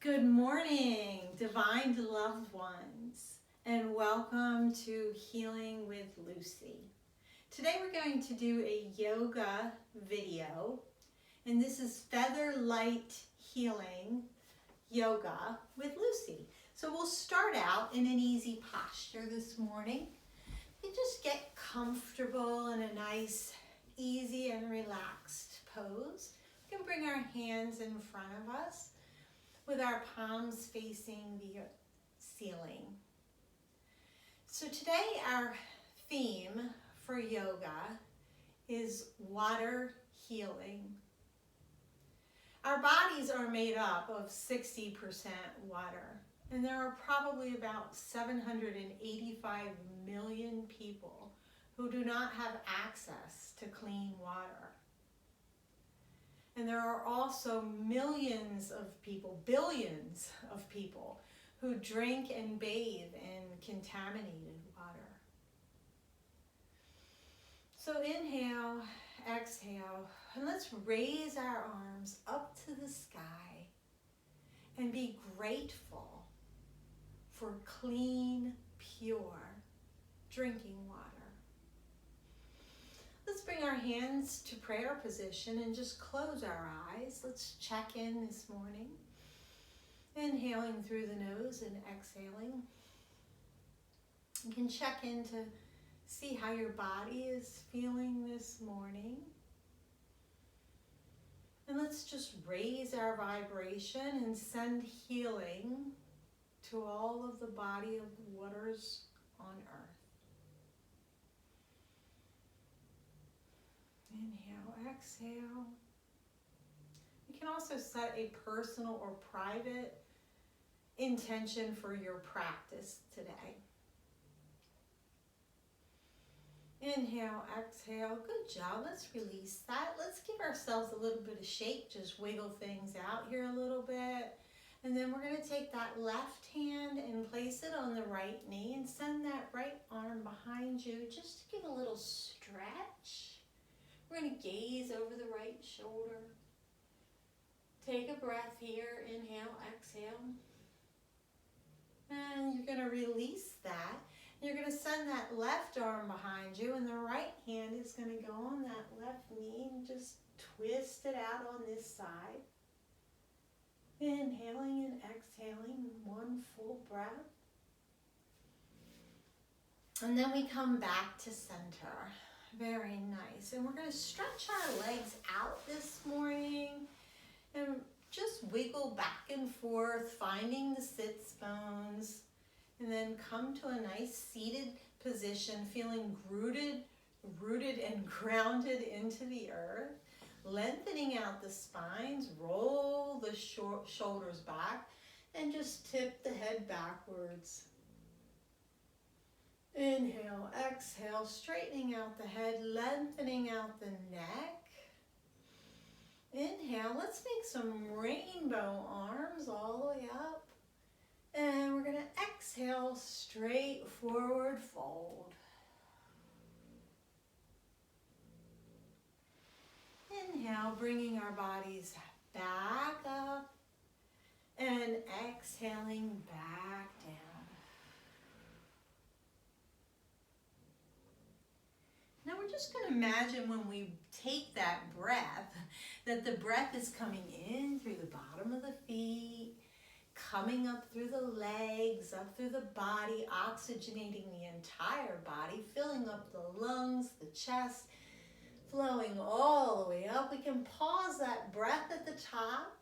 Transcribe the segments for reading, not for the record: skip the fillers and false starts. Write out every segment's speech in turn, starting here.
Good morning, divine loved ones, and welcome to Healing with Lucy. Today we're going to do a yoga video, and this is Featherlight Healing Yoga with Lucy. So we'll start out in an easy posture this morning. You just get comfortable in a nice, easy and relaxed pose. We can bring our hands in front of us with our palms facing the ceiling. So today our theme for yoga is water healing. Our bodies are made up of 60% water, and there are probably about 785 million people who do not have access to clean water. And there are also millions of people, billions of people, who drink and bathe in contaminated water. So inhale, exhale, and let's raise our arms up to the sky and be grateful for clean, pure drinking water. Let's bring our hands to prayer position and just close our eyes. Let's check in this morning. Inhaling through the nose and exhaling. You can check in to see how your body is feeling this morning. And let's just raise our vibration and send healing to all of the body of waters on earth. Inhale, exhale. You can also set a personal or private intention for your practice today. Inhale, exhale. Good job. Let's release that. Let's give ourselves a little bit of shake. Just wiggle things out here a little bit. And then we're going to take that left hand and place it on the right knee and send that right arm behind you just to give a little stretch. We're going to gaze over the right shoulder. Take a breath here. Inhale, exhale. And you're going to release that. You're going to send that left arm behind you, and the right hand is going to go on that left knee and just twist it out on this side. Inhaling and exhaling, one full breath. And then we come back to center. Very nice. And we're going to stretch our legs out this morning and just wiggle back and forth, finding the sits bones. And then come to a nice seated position, feeling rooted and grounded into the earth. Lengthening out the spines, roll the shoulders back, and just tip the head backwards. Inhale, exhale, straightening out the head, lengthening out the neck. Inhale, let's make some rainbow arms all the way up. And we're going to exhale, straight forward fold. Inhale, bringing our bodies back up. And exhaling back down. Now we're just going to imagine when we take that breath, that the breath is coming in through the bottom of the feet, coming up through the legs, up through the body, oxygenating the entire body, filling up the lungs, the chest, flowing all the way up. We can pause that breath at the top,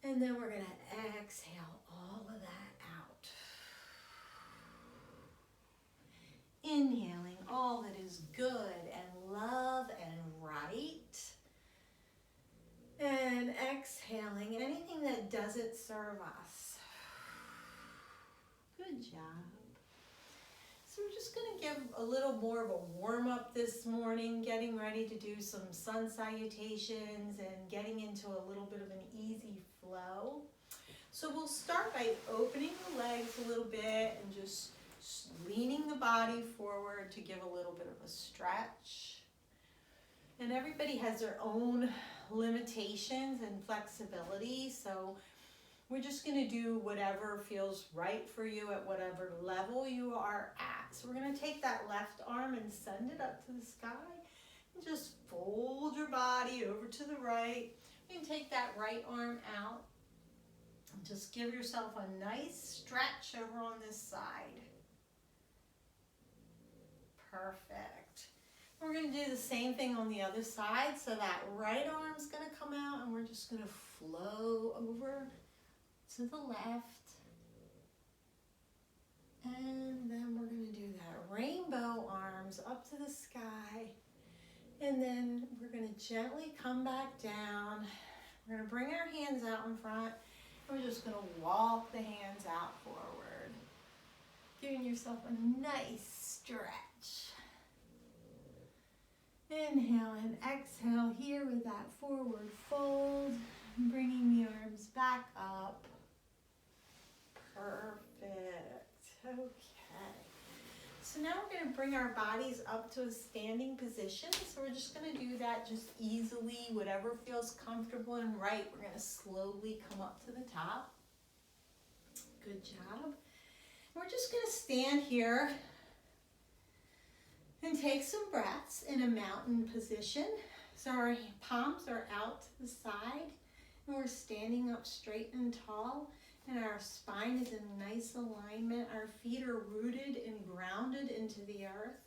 and then we're going to exhale all of that out. Inhaling all that is good and love and right. And exhaling anything that doesn't serve us. Good job. So we're just going to give a little more of a warm-up this morning, getting ready to do some sun salutations and getting into a little bit of an easy flow. So we'll start by opening the legs a little bit and just leaning the body forward to give a little bit of a stretch. And everybody has their own limitations and flexibility, so We're just going to do whatever feels right for you at whatever level you are at. So we're going to take that left arm and send it up to the sky. And just fold your body over to the right. You can take that right arm out. And just give yourself a nice stretch over on this side. Perfect. We're going to do the same thing on the other side. So that right arm's going to come out and we're just going to flow over to the left, and then we're going to do that rainbow arms up to the sky, and then we're going to gently come back down. We're going to bring our hands out in front, and we're just going to walk the hands out forward, giving yourself a nice stretch. Inhale and exhale here with that forward fold, bringing the arms back up. Perfect. Okay. So now we're going to bring our bodies up to a standing position. So we're just going to do that just easily, whatever feels comfortable and right. We're going to slowly come up to the top. Good job. We're just going to stand here and take some breaths in a mountain position. So our palms are out to the side and we're standing up straight and tall. And our spine is in nice alignment. Our feet are rooted and grounded into the earth.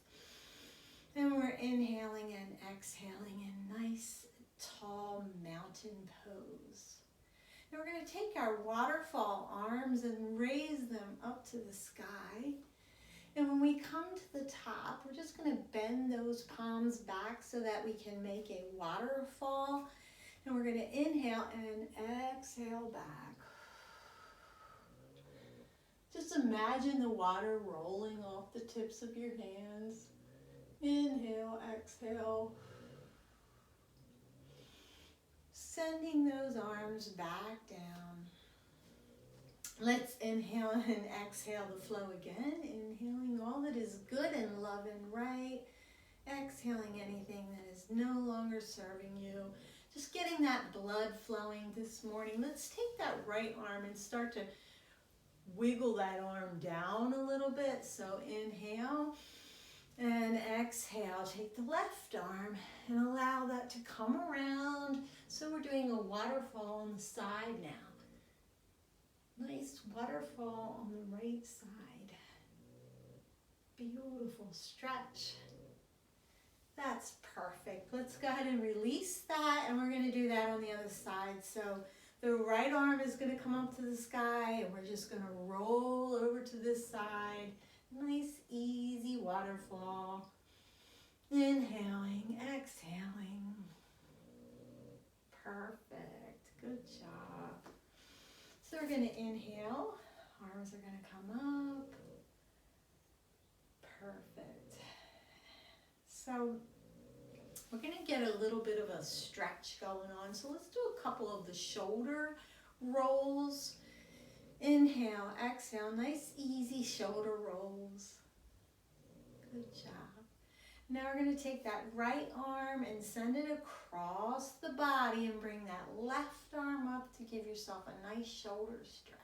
And we're inhaling and exhaling in nice, tall mountain pose. And we're going to take our waterfall arms and raise them up to the sky. And when we come to the top, we're just going to bend those palms back so that we can make a waterfall. And we're going to inhale and exhale back. Just imagine the water rolling off the tips of your hands. Inhale, exhale. Sending those arms back down. Let's inhale and exhale the flow again. Inhaling all that is good and love and right. Exhaling anything that is no longer serving you. Just getting that blood flowing this morning. Let's take that right arm and start to wiggle that arm down a little bit. So inhale and exhale. Take the left arm and allow that to come around. So we're doing a waterfall on the side now. Nice waterfall on the right side. Beautiful stretch. That's perfect. Let's go ahead and release that, and we're going to do that on the other side. So the right arm is going to come up to the sky, and we're just going to roll over to this side. Nice, easy waterfall. Inhaling, exhaling. Perfect. Good job. So we're going to inhale. Arms are going to come up. Perfect. So we're going to get a little bit of a stretch going on. So let's do a couple of the shoulder rolls. Inhale, exhale, nice easy shoulder rolls. Good job. Now we're going to take that right arm and send it across the body and bring that left arm up to give yourself a nice shoulder stretch.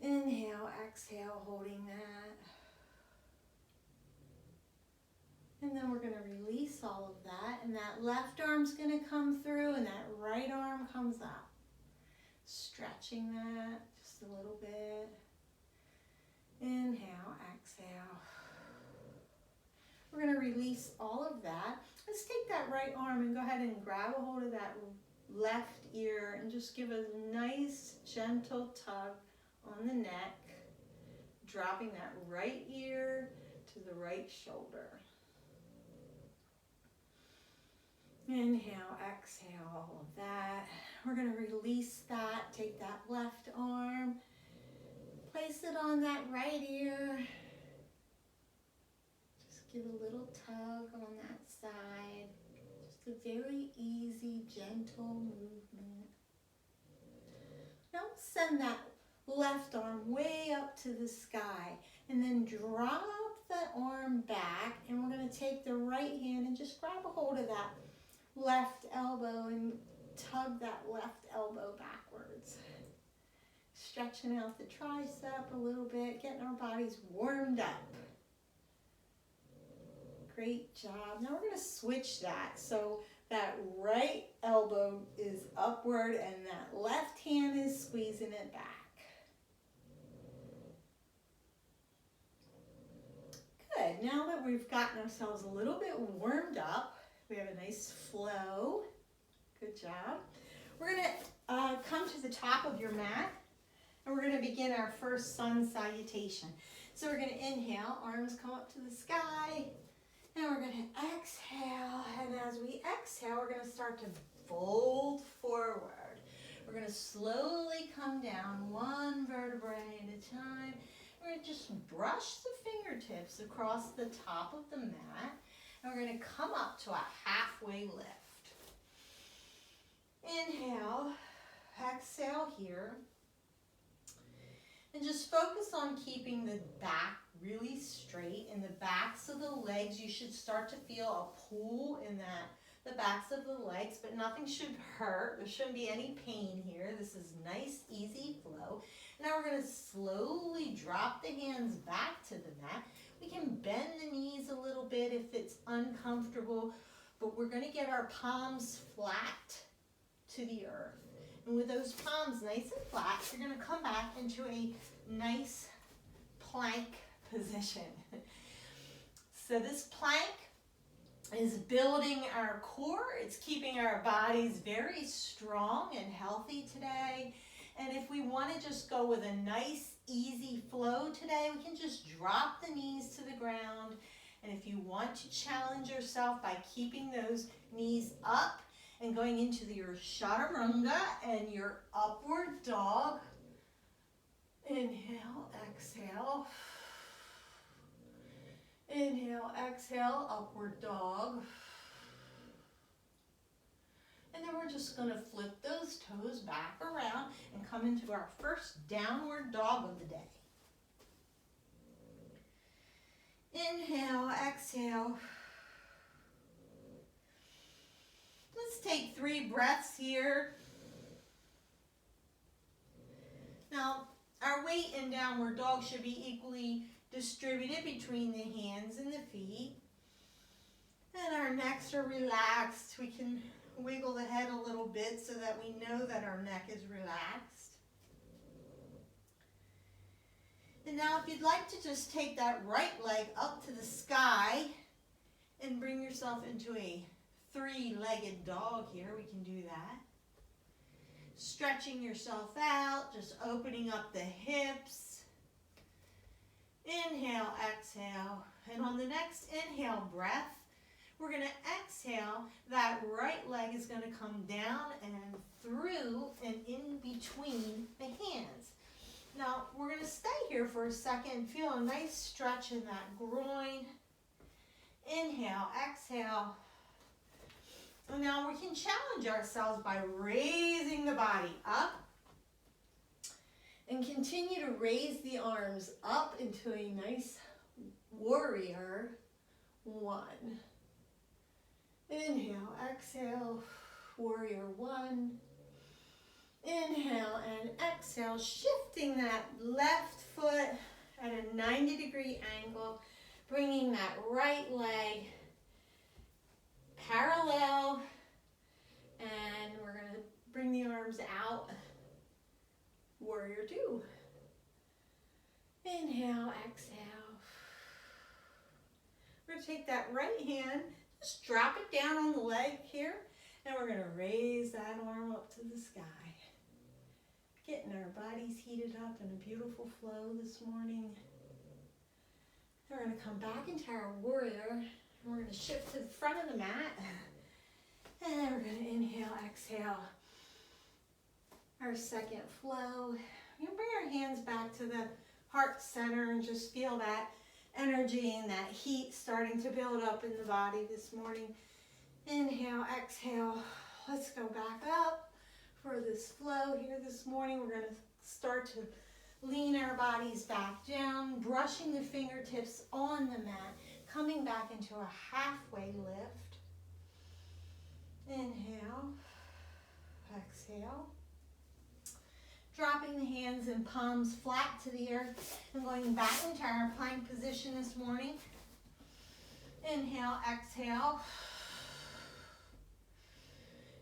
Inhale, exhale, holding that. And then we're going to release all of that, and that left arm's going to come through and that right arm comes up. Stretching that just a little bit. Inhale, exhale. We're going to release all of that. Let's take that right arm and go ahead and grab a hold of that left ear and just give a nice gentle tug on the neck, dropping that right ear to the right shoulder. Inhale, exhale, all of that. We're going to release that. Take that left arm, place it on that right ear. Just give a little tug on that side. Just a very easy, gentle movement. Now send that left arm way up to the sky and then drop the arm back, and we're going to take the right hand and just grab a hold of that left elbow and tug that left elbow backwards. Stretching out the tricep a little bit, getting our bodies warmed up. Great job. Now we're going to switch that. So that right elbow is upward and that left hand is squeezing it back. Good. Now that we've gotten ourselves a little bit warmed up, we have a nice flow. Good job. We're going to come to the top of your mat and we're going to begin our first sun salutation. So we're going to inhale, arms come up to the sky, and we're going to exhale. And as we exhale, we're going to start to fold forward. We're going to slowly come down one vertebrae at a time. We're going to just brush the fingertips across the top of the mat. And we're going to come up to a halfway lift. Inhale, exhale here. And just focus on keeping the back really straight in the backs of the legs. You should start to feel a pull in the backs of the legs, but nothing should hurt. There shouldn't be any pain here. This is nice, easy flow. Now we're going to slowly drop the hands back to the mat. We can bend the knees a little bit if it's uncomfortable, but we're going to get our palms flat to the earth. And with those palms nice and flat, you're going to come back into a nice plank position. So this plank is building our core. It's keeping our bodies very strong and healthy today. And if we want to just go with a nice, easy flow today, we can just drop the knees to the ground. And if you want to challenge yourself by keeping those knees up and going into your chaturanga and your upward dog, inhale, exhale. Inhale, exhale, upward dog. And then we're just going to flip those toes back around and come into our first downward dog of the day. Inhale, exhale. Let's take 3 breaths here. Now, our weight in downward dog should be equally distributed between the hands and the feet. And our necks are relaxed. We can wiggle the head a little bit so that we know that our neck is relaxed. And now if you'd like to just take that right leg up to the sky and bring yourself into a 3-legged dog here, we can do that. Stretching yourself out, just opening up the hips. Inhale, exhale. And on the next inhale breath, we're going to exhale. That right leg is going to come down and through and in between the hands. Now, we're going to stay here for a second. Feel a nice stretch in that groin. Inhale, exhale. And now we can challenge ourselves by raising the body up and continue to raise the arms up into a nice warrior 1. Inhale, exhale, warrior 1. Inhale and exhale, shifting that left foot at a 90-degree angle, bringing that right leg parallel, and we're going to bring the arms out, warrior 2. Inhale, exhale. We're going to take that right hand, just drop it down on the leg here, and we're going to raise that arm up to the sky. Getting our bodies heated up in a beautiful flow this morning. We're going to come back into our warrior, and we're going to shift to the front of the mat. And then we're going to inhale, exhale. Our second flow. We can bring our hands back to the heart center and just feel that energy and that heat starting to build up in the body this morning. Inhale, exhale. Let's go back up for this flow here this morning. We're going to start to lean our bodies back down, brushing the fingertips on the mat, coming back into a halfway lift. Inhale. exhale. Dropping the hands and palms flat to the earth and going back into our plank position this morning. Inhale, exhale.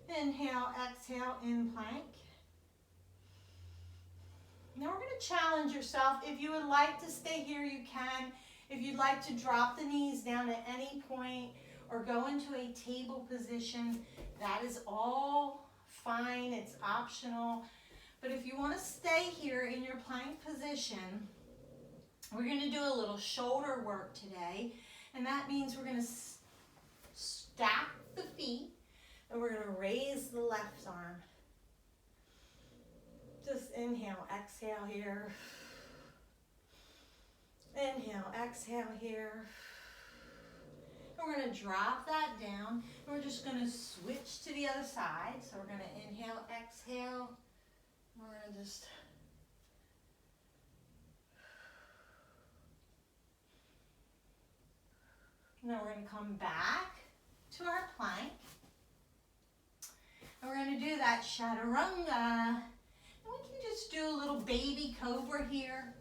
Inhale, exhale, in plank. Now we're going to challenge yourself. If you would like to stay here, you can. If you'd like to drop the knees down at any point or go into a table position, that is all fine. It's optional. But if you want to stay here in your plank position, we're going to do a little shoulder work today. And that means we're going to stack the feet and we're going to raise the left arm. Just inhale, exhale here. Inhale, exhale here. And we're going to drop that down. And we're just going to switch to the other side. So we're going to inhale, exhale. We're going to just now we're going to come back to our plank. And we're going to do that chaturanga. And we can just do a little baby cobra here.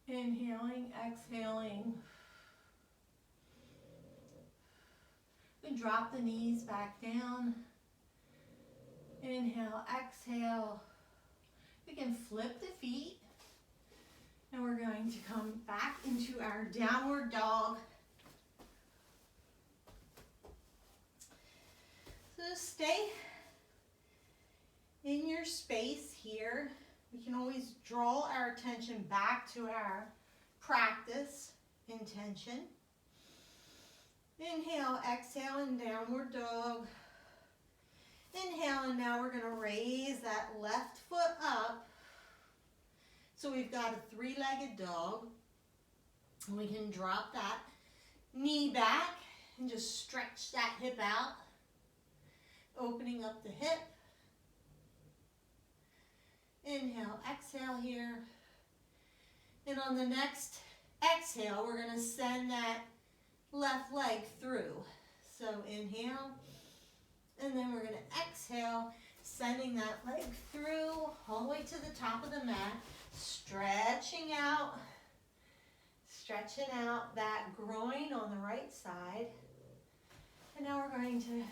Inhaling, exhaling. We drop the knees back down. Inhale, exhale. We can flip the feet. And we're going to come back into our downward dog. So just stay in your space here. We can always draw our attention back to our practice intention. Inhale, exhale, and downward dog. Inhale, and now we're going to raise that left foot up. So we've got a three-legged dog. And we can drop that knee back and just stretch that hip out, opening up the hip. Inhale, exhale here. And on the next exhale, we're going to send that left leg through. So inhale. And then we're going to exhale, sending that leg through all the way to the top of the mat, stretching out that groin on the right side. And now we're going to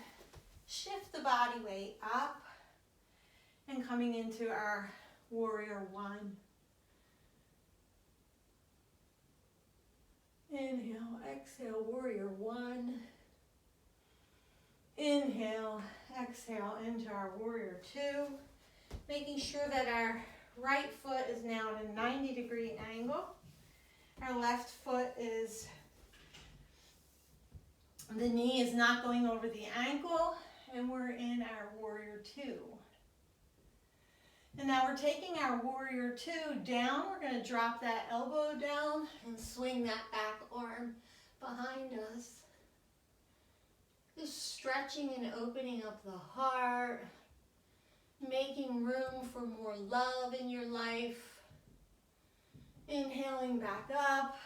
shift the body weight up and coming into our warrior one. Inhale, exhale, warrior one. Inhale, exhale into our warrior two. Making sure that our right foot is now at a 90-degree angle. Our left foot is, the knee is not going over the ankle, and we're in our warrior two. And now we're taking our warrior two down. We're going to drop that elbow down and swing that back arm behind us. Just stretching and opening up the heart, making room for more love in your life. Inhaling back up.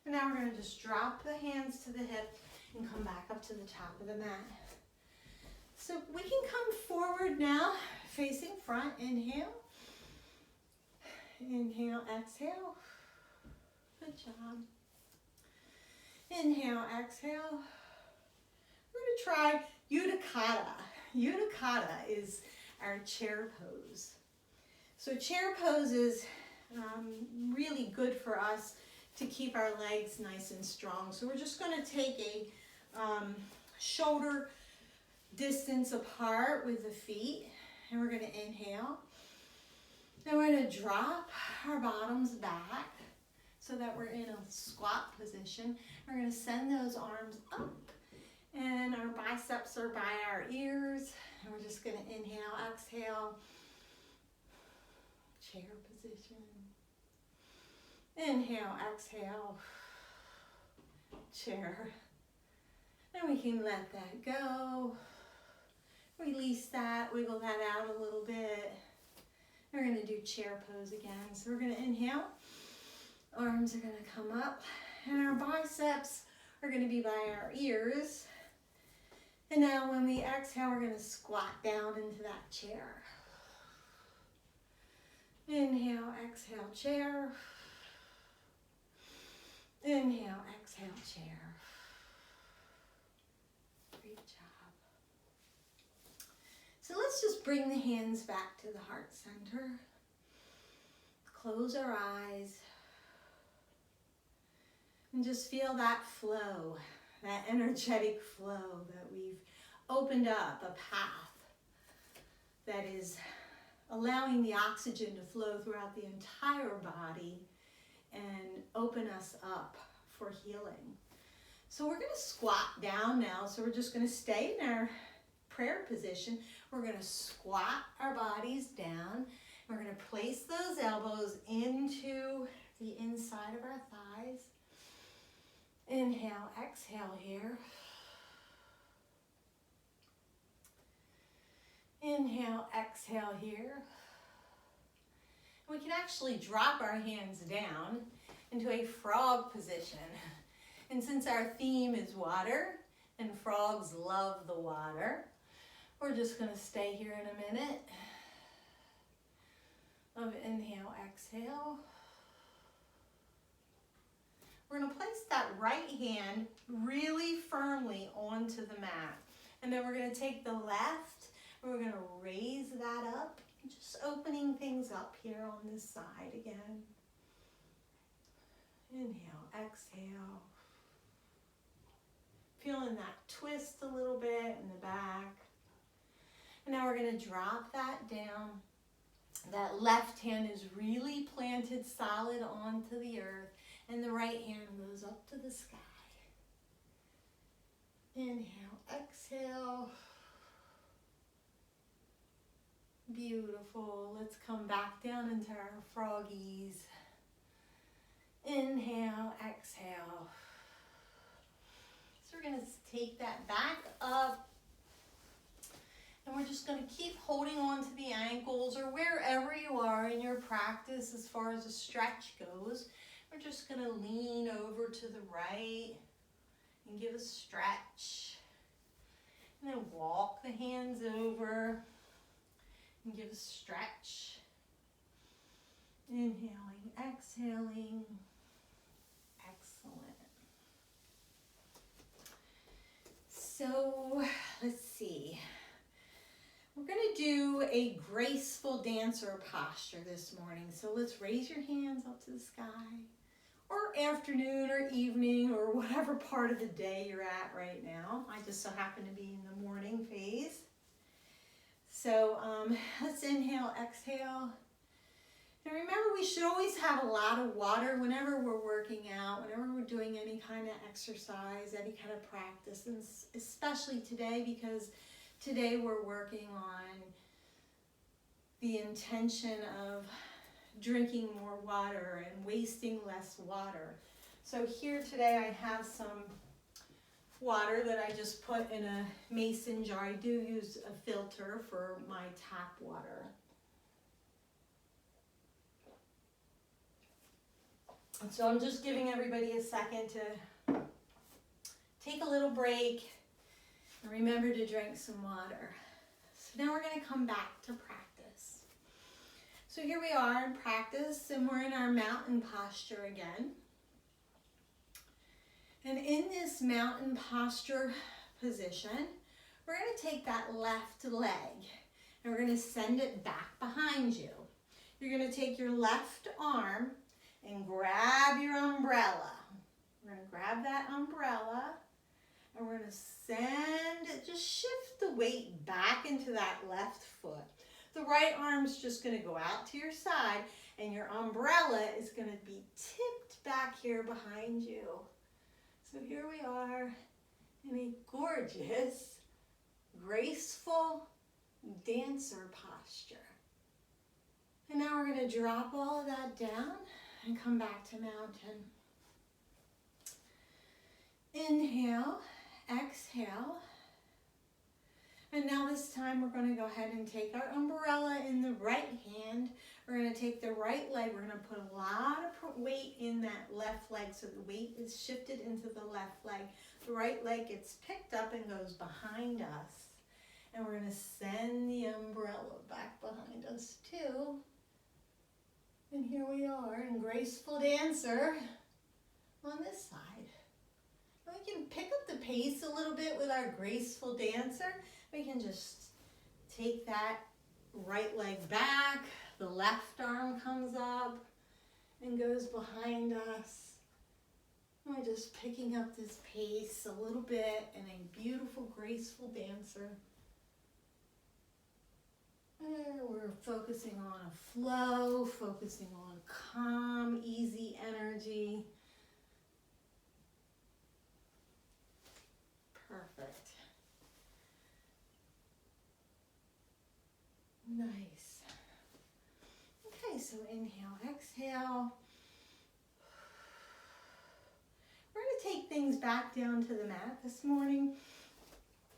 And now we're going to just drop the hands to the hip and come back up to the top of the mat. So we can come forward now, facing front. Inhale. Inhale, exhale. Good job. Inhale, exhale. We're going to try Uttakata. Uttakata is our chair pose. So chair pose is really good for us to keep our legs nice and strong. So we're just going to take a shoulder distance apart with the feet, and we're going to inhale. Then we're going to drop our bottoms back so that we're in a squat position. We're going to send those arms up, and our biceps are by our ears. And we're just going to inhale, exhale, chair position. Inhale, exhale, chair. And we can let that go. Release that, wiggle that out a little bit. We're going to do chair pose again. So we're going to inhale. Arms are going to come up. And our biceps are going to be by our ears. And now when we exhale, we're going to squat down into that chair. Inhale, exhale, chair. Inhale, exhale, chair. Great job. So let's just bring the hands back to the heart center. Close our eyes. And just feel that flow, that energetic flow that we've opened up, a path that is allowing the oxygen to flow throughout the entire body and open us up for healing. So we're going to squat down now. So we're just going to stay in our prayer position. We're going to squat our bodies down. We're going to place those elbows into the inside of our thighs. Inhale, exhale here. Inhale, exhale here. We can actually drop our hands down into a frog position. And since our theme is water, and frogs love the water, we're just going to stay here in a minute of inhale, exhale. We're going to place that right hand really firmly onto the mat. And then we're going to take the left and we're going to raise that up, just opening things up here on this side again. Inhale, exhale. Feeling that twist a little bit in the back. And now we're going to drop that down. That left hand is really planted solid onto the earth. And the right hand goes up to the sky. Inhale, exhale. Beautiful. Let's come back down into our froggies. Inhale, exhale. So we're going to take that back up. And we're just going to keep holding on to the ankles or wherever you are in your practice as far as a stretch goes. We're just going to lean over to the right and give a stretch. And then walk the hands over and give a stretch. Inhaling, exhaling. Excellent. So, let's see. We're going to do a graceful dancer posture this morning. So let's raise your hands up to the sky. Or afternoon or evening or whatever part of the day you're at right now. I just so happen to be in the morning phase. So let's inhale, exhale. And remember, we should always have a lot of water whenever we're working out, whenever we're doing any kind of exercise, any kind of practice, and especially today because today we're working on the intention of drinking more water and wasting less water. So here today I have some water that I just put in a mason jar. I do use a filter for my tap water. And so I'm just giving everybody a second to take a little break and remember to drink some water. So now we're going to come back to practice. So here we are in practice, and we're in our mountain posture again. And in this mountain posture position, we're going to take that left leg, and we're going to send it back behind you. You're going to take your left arm and grab your umbrella. We're going to grab that umbrella, and we're going to send it, just shift the weight back into that left foot. The right arm's just going to go out to your side, and your umbrella is going to be tipped back here behind you. So here we are in a gorgeous, graceful dancer posture. And now we're going to drop all of that down and come back to mountain. Inhale, exhale. And now this time we're going to go ahead and take our umbrella in the right hand. We're going to take the right leg. We're going to put a lot of weight in that left leg so the weight is shifted into the left leg. The right leg gets picked up and goes behind us. And we're going to send the umbrella back behind us too. And here we are in graceful dancer on this side. And we can pick up the pace a little bit with our graceful dancer. We can just take that right leg back, the left arm comes up and goes behind us. And we're just picking up this pace a little bit in a beautiful, graceful dancer. And we're focusing on a flow, focusing on calm, easy energy. Perfect. Nice. Okay, so inhale, exhale. We're going to take things back down to the mat this morning,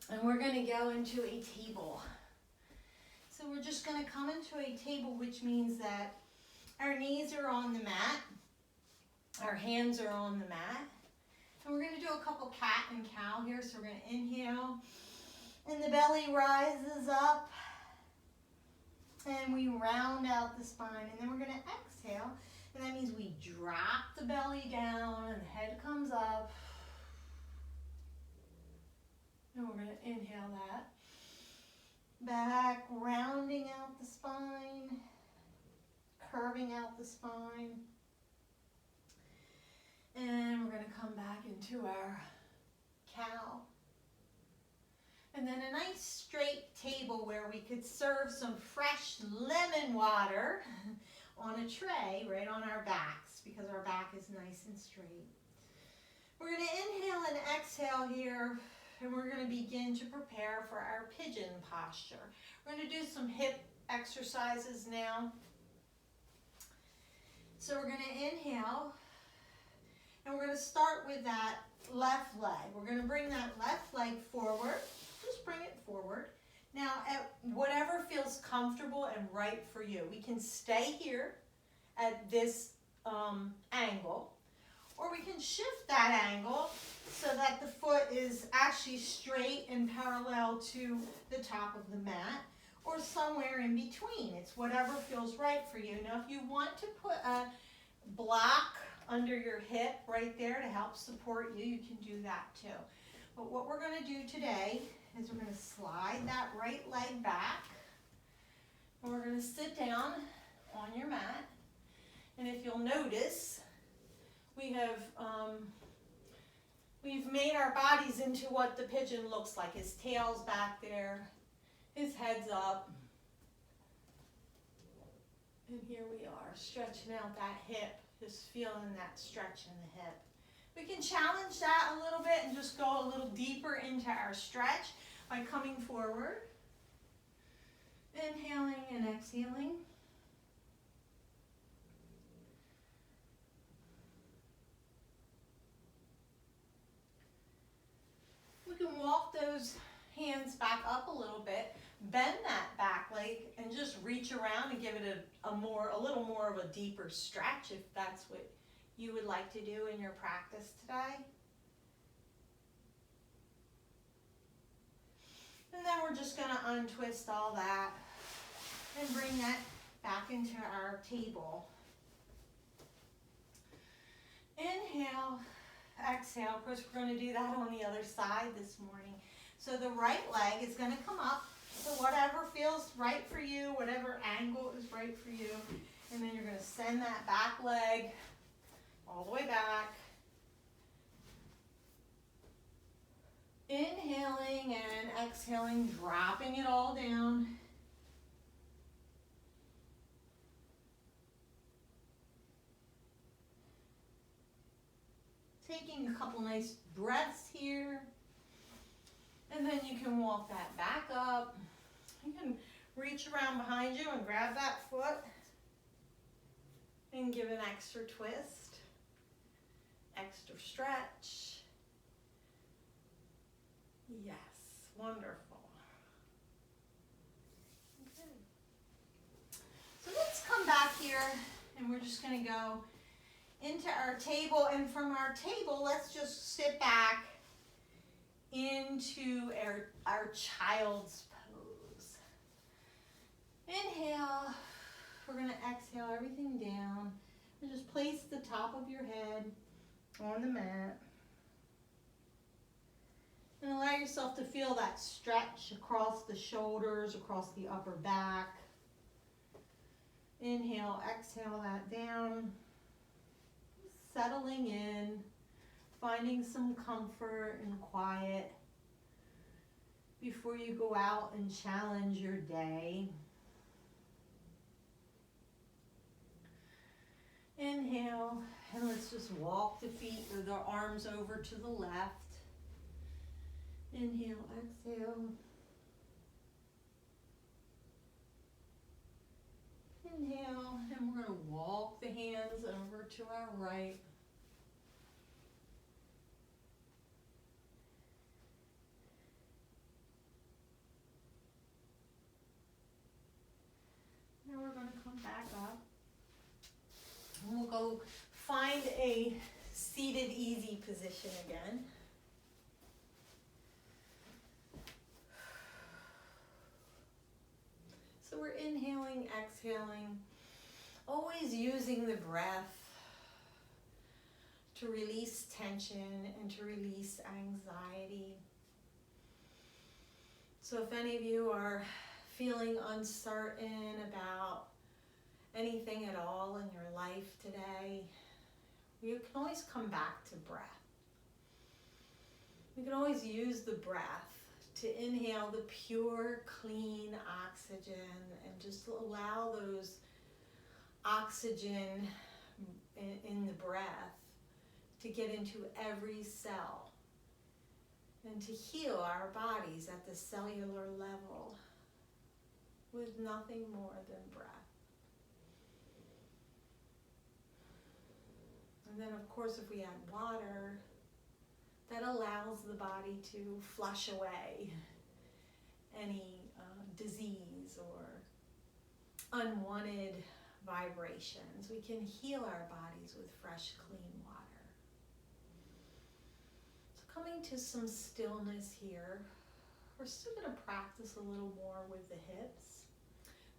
and we're going to go into a table. So we're just going to come into a table, which means that our knees are on the mat, our hands are on the mat, and we're going to do a couple cat and cow here. So we're going to inhale, and the belly rises up. And we round out the spine, and then we're going to exhale, and that means we drop the belly down, and the head comes up, and we're going to inhale that. Back, rounding out the spine, curving out the spine, and we're going to come back into our cow. And then a nice straight table where we could serve some fresh lemon water on a tray right on our backs because our back is nice and straight. We're going to inhale and exhale here, and we're going to begin to prepare for our pigeon posture. We're going to do some hip exercises now. So we're going to inhale, and we're going to start with that left leg. We're going to bring that left leg forward. Just bring it forward. Now, at whatever feels comfortable and right for you. We can stay here at this angle, or we can shift that angle so that the foot is actually straight and parallel to the top of the mat, or somewhere in between. It's whatever feels right for you. Now, if you want to put a block under your hip right there to help support you, you can do that too. But what we're going to do today is we're going to slide that right leg back, and we're going to sit down on your mat. And if you'll notice, we've made our bodies into what the pigeon looks like. His tail's back there, his head's up, and here we are, stretching out that hip, just feeling that stretch in the hip. We can challenge that a little bit and just go a little deeper into our stretch by coming forward, inhaling and exhaling. We can walk those hands back up a little bit, bend that back leg, and just reach around and give it a little more of a deeper stretch if that's what you would like to do in your practice today. And then we're just going to untwist all that and bring that back into our table. Inhale, exhale. Of course, we're going to do that on the other side this morning. So the right leg is going to come up. So whatever feels right for you, whatever angle is right for you. And then you're going to send that back leg all the way back. Inhaling and exhaling, dropping it all down. Taking a couple nice breaths here. And then you can walk that back up. You can reach around behind you and grab that foot and give an extra twist, extra stretch. Yes, wonderful. here, and we're just going to go into our table. And from our table, let's just sit back into our child's pose. Inhale. We're going to exhale everything down. And just place the top of your head on the mat. And allow yourself to feel that stretch across the shoulders, across the upper back. Inhale, exhale that down. Settling in, finding some comfort and quiet before you go out and challenge your day. Inhale, and let's just walk the feet or the arms over to the left. Inhale, exhale. Inhale, and we're going to walk the hands over to our right. Now we're going to come back up. And we'll go find a seated easy position again. So we're inhaling, exhaling, always using the breath to release tension and to release anxiety. So if any of you are feeling uncertain about anything at all in your life today, you can always come back to breath. You can always use the breath to inhale the pure, clean oxygen and just allow those oxygen in the breath to get into every cell and to heal our bodies at the cellular level with nothing more than breath. And then, of course, if we add water, that allows the body to flush away any disease or unwanted vibrations. We can heal our bodies with fresh, clean water. So coming to some stillness here, we're still going to practice a little more with the hips.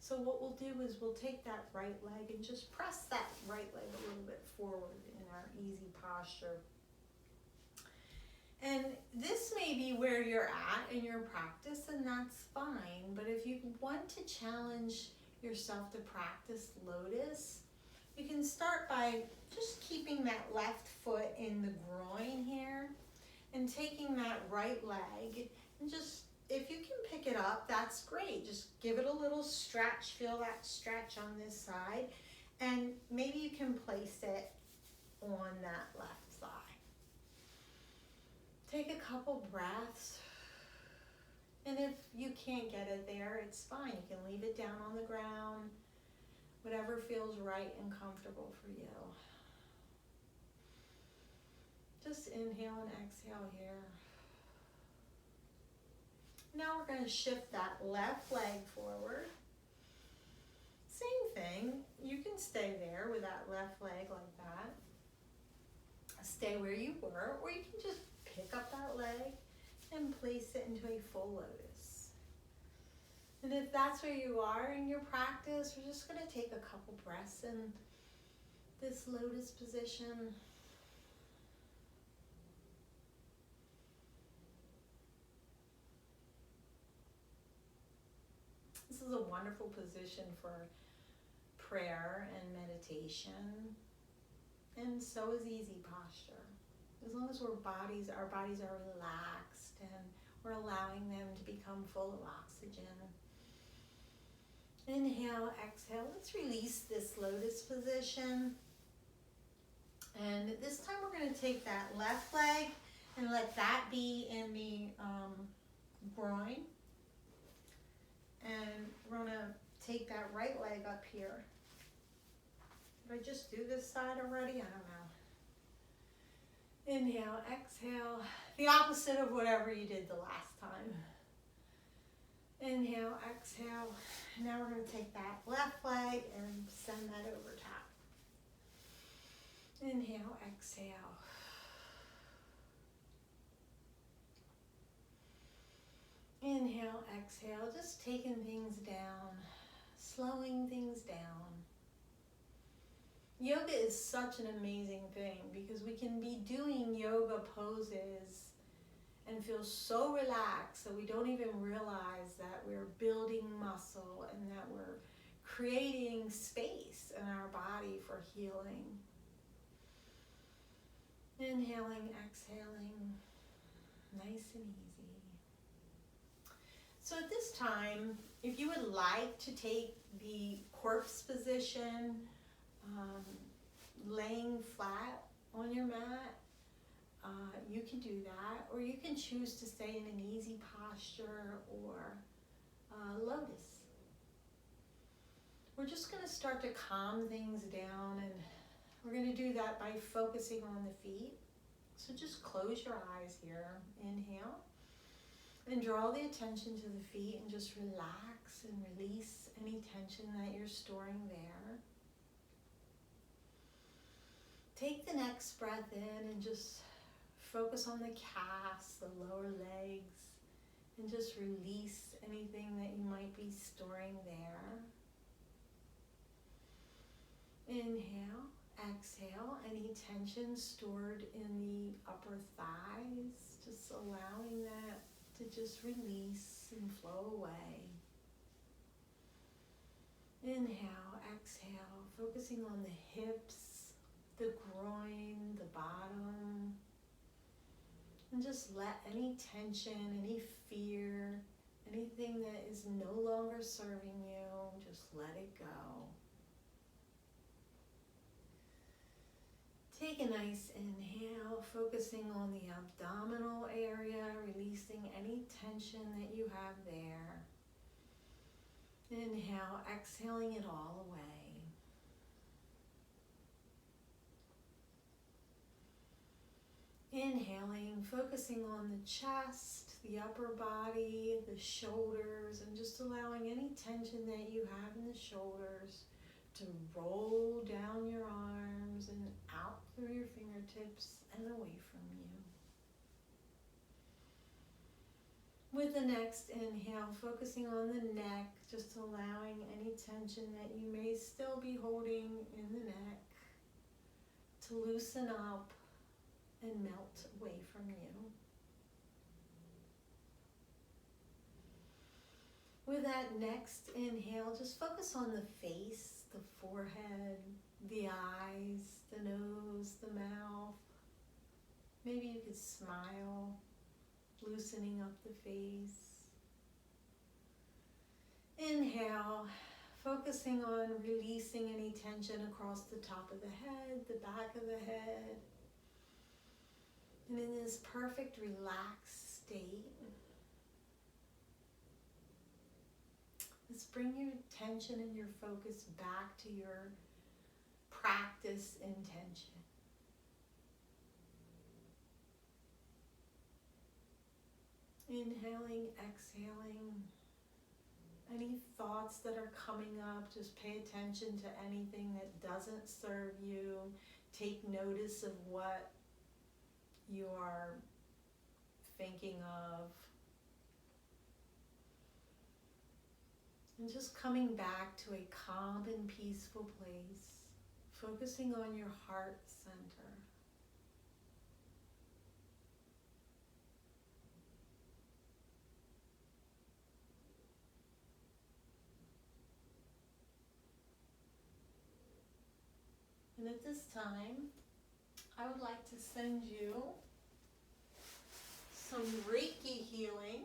So what we'll do is we'll take that right leg and just press that right leg a little bit forward in our easy posture. And this may be where you're at in your practice, and that's fine. But if you want to challenge yourself to practice lotus, you can start by just keeping that left foot in the groin here and taking that right leg and just, if you can pick it up, that's great. Just give it a little stretch, feel that stretch on this side, and maybe you can place it on that left side. Take a couple breaths, and if you can't get it there, it's fine. You can leave it down on the ground, whatever feels right and comfortable for you. Just inhale and exhale here. Now we're going to shift that left leg forward. Same thing, you can stay there with that left leg like that. Stay where you were, or you can just pick up that leg and place it into a full lotus. And if that's where you are in your practice, we're just going to take a couple breaths in this lotus position. This is a wonderful position for prayer and meditation, and so is easy posture. As long as our bodies are relaxed and we're allowing them to become full of oxygen. Inhale, exhale. Let's release this lotus position. And this time we're going to take that left leg and let that be in the groin. And we're going to take that right leg up here. Did I just do this side already? I don't know. Inhale, exhale. The opposite of whatever you did the last time. Inhale, exhale. Now we're going to take that left leg and send that over top. Inhale, exhale. Inhale, exhale. Just taking things down, slowing things down. Yoga is such an amazing thing because we can be doing yoga poses and feel so relaxed that we don't even realize that we're building muscle and that we're creating space in our body for healing. Inhaling, exhaling, nice and easy. So at this time, if you would like to take the corpse position, laying flat on your mat, you can do that, or you can choose to stay in an easy posture or lotus. We're just going to start to calm things down, and we're going to do that by focusing on the feet. So just close your eyes here. Inhale, and draw the attention to the feet and just relax and release any tension that you're storing there. Take the next breath in and just focus on the calves, the lower legs, and just release anything that you might be storing there. Inhale, exhale, any tension stored in the upper thighs, just allowing that to just release and flow away. Inhale, exhale, focusing on the hips, the groin, the bottom. And just let any tension, any fear, anything that is no longer serving you, just let it go. Take a nice inhale, focusing on the abdominal area, releasing any tension that you have there. Inhale, exhaling it all away. Inhaling, focusing on the chest, the upper body, the shoulders, and just allowing any tension that you have in the shoulders to roll down your arms and out through your fingertips and away from you. With the next inhale, focusing on the neck, just allowing any tension that you may still be holding in the neck to loosen up and melt away from you. With that next inhale, just focus on the face, the forehead, the eyes, the nose, the mouth. Maybe you could smile, loosening up the face. Inhale, focusing on releasing any tension across the top of the head, the back of the head. And in this perfect relaxed state, let's bring your attention and your focus back to your practice intention. Inhaling, exhaling. Any thoughts that are coming up, just pay attention to anything that doesn't serve you. Take notice of what you are thinking of. And just coming back to a calm and peaceful place, focusing on your heart center. And at this time, I would like to send you some Reiki healing.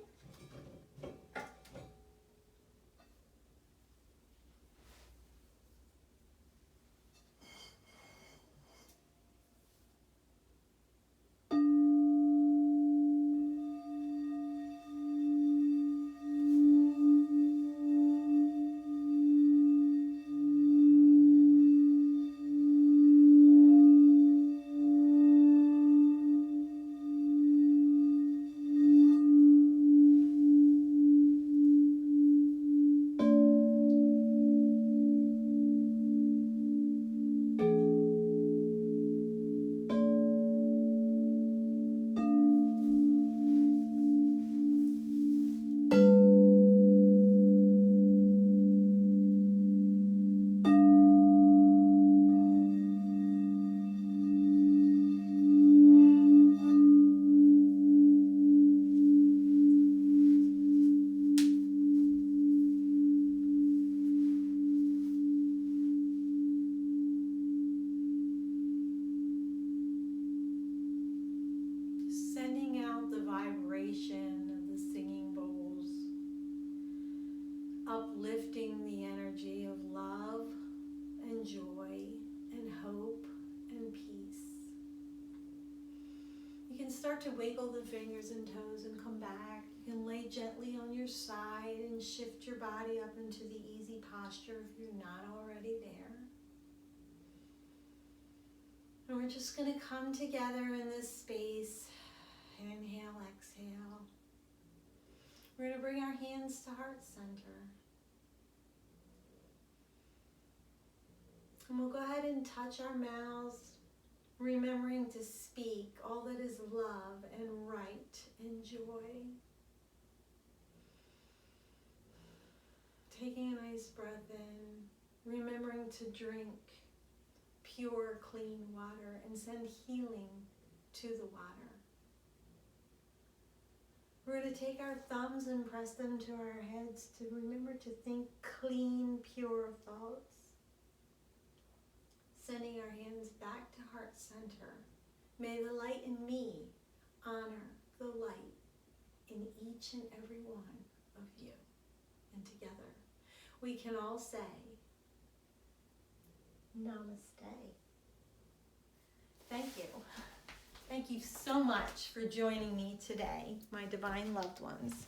lifting the energy of love and joy and hope and peace. You can start to wiggle the fingers and toes and come back. You can lay gently on your side and shift your body up into the easy posture if you're not already there. And we're just going to come together in this space. Inhale, exhale. We're going to bring our hands to heart center. And we'll go ahead and touch our mouths, remembering to speak all that is love and right and joy. Taking a nice breath in, remembering to drink pure, clean water and send healing to the water. We're going to take our thumbs and press them to our heads to remember to think clean, pure thoughts. Sending our hands back to heart center. May the light in me honor the light in each and every one of you. And together we can all say, Namaste. Thank you. Thank you so much for joining me today, my divine loved ones.